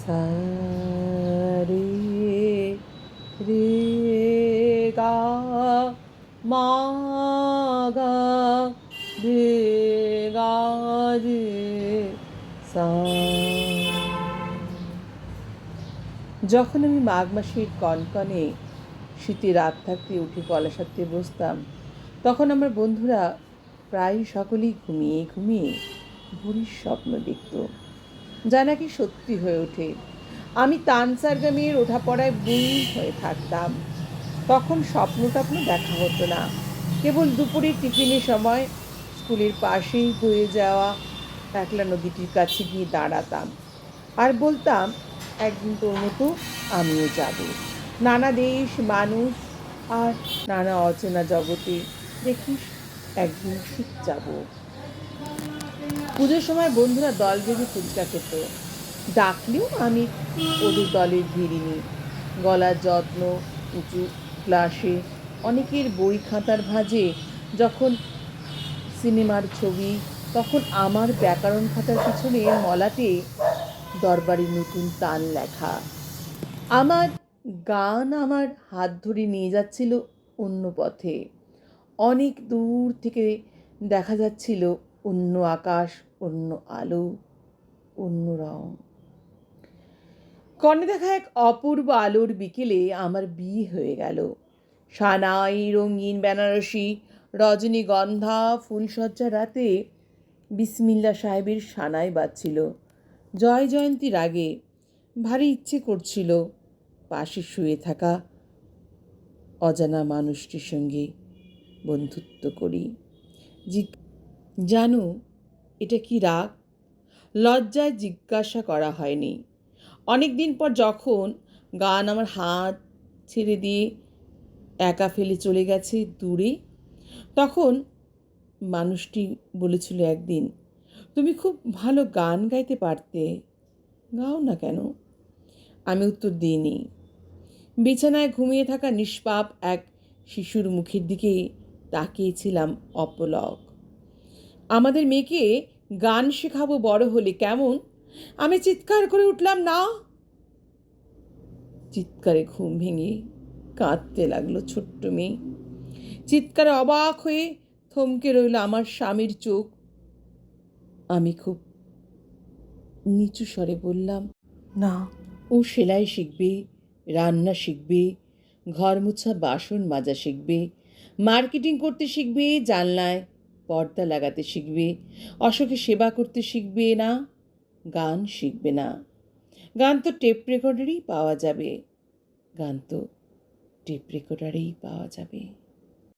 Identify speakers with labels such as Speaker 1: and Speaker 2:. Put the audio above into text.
Speaker 1: সা রে রে গা মা গা রে গা রে সা। যখন আমি মাঘ মাসের কনকনে শীতে রাত থাকতে উঠে কলাসাতে বসতাম, তখন আমার বন্ধুরা প্রায় সকলেই ঘুমিয়ে ঘুমিয়ে বুড়ির স্বপ্ন দেখত, যা নাকি সত্যি হয়ে ওঠে। আমি তানসারগামের ওঠাপড়ায় বুড়ি হয়ে থাকতাম। তখন স্বপ্ন টপ্ন দেখা হতো না, কেবল দুপুরে টিফিনের সময় স্কুলের পাশেই বয়ে যাওয়া একলা নদীটির কাছে গিয়ে দাঁড়াতাম আর বলতাম, একদিন তোর মতো আমিও যাব। নানা দেশ মানুষ আর নানা অচেনা জগতে, দেখিস একদিন ঠিক যাব। পুজোর সময় বন্ধুরা দল বেঁধে ফুচকা খেত, ডাকলেও আমি ওদের দলের ভিড়িনি। গলার যত্ন, উঁচু ক্লাসে অনেকের বই খাতার ভাঁজে যখন সিনেমার ছবি, তখন আমার ব্যাকরণ খাতার পিছনে মলাটে দরবারি নতুন তান লেখা। আমার গান আমার হাত ধরে নিয়ে যাচ্ছিল অন্য পথে। অনেক দূর থেকে দেখা যাচ্ছিল অন্য আকাশ, অন্য আলো, অন্য রং। কনে দেখা এক অপূর্ব আলোর বিকেলে আমার বিয়ে হয়ে গেল। সানাই, রঙিন বেনারসি, রজনীগন্ধা ফুলসজ্জা রাতে বিসমিল্লা সাহেবের সানাই বাজছিল জয় জয়ন্তীর আগে। ভারী ইচ্ছে করছিল পাশে শুয়ে থাকা অজানা মানুষটির সঙ্গে বন্ধুত্ব করি। জানো এটা কি রাগ? লজ্জায় জিজ্ঞাসা করা হয়নি। অনেক দিন পর যখন গান আমার হাত ছেড়ে দিয়ে একা ফেলে চলে গেছে দূরে, তখন মানুষটি বলেছিল একদিন, তুমি খুব ভালো গান গাইতে পারতে, গাও না কেন? আমি উত্তর দিইনি। বিছানায় ঘুমিয়ে থাকা নিষ্পাপ এক শিশুর মুখের দিকে তাকিয়েছিলাম অপলক। আমাদের মেয়েকে গান শেখাবো বড় হলে, কেমন? আমি চিৎকার করে উঠলাম, না। চিৎকারে ঘুম ভেঙে কাঁদতে লাগলো ছোট্ট মেয়ে। চিৎকারে অবাক হয়ে থমকে রইল আমার স্বামীর চোখ। আমি খুব নিচু স্বরে বললাম, না, ও সেলাই শিখবে, রান্না শিখবে, ঘর মোছা বাসন মাজা শিখবে, মার্কেটিং করতে শিখবে, জানলায় পর্দা লাগাতে শিখবে, অশোকে সেবা করতে শিখবে না, গান শিখবে না। গান তো টেপ রেকর্ডারেই পাওয়া যাবে, গান তো টেপ রেকর্ডারেই পাওয়া যাবে।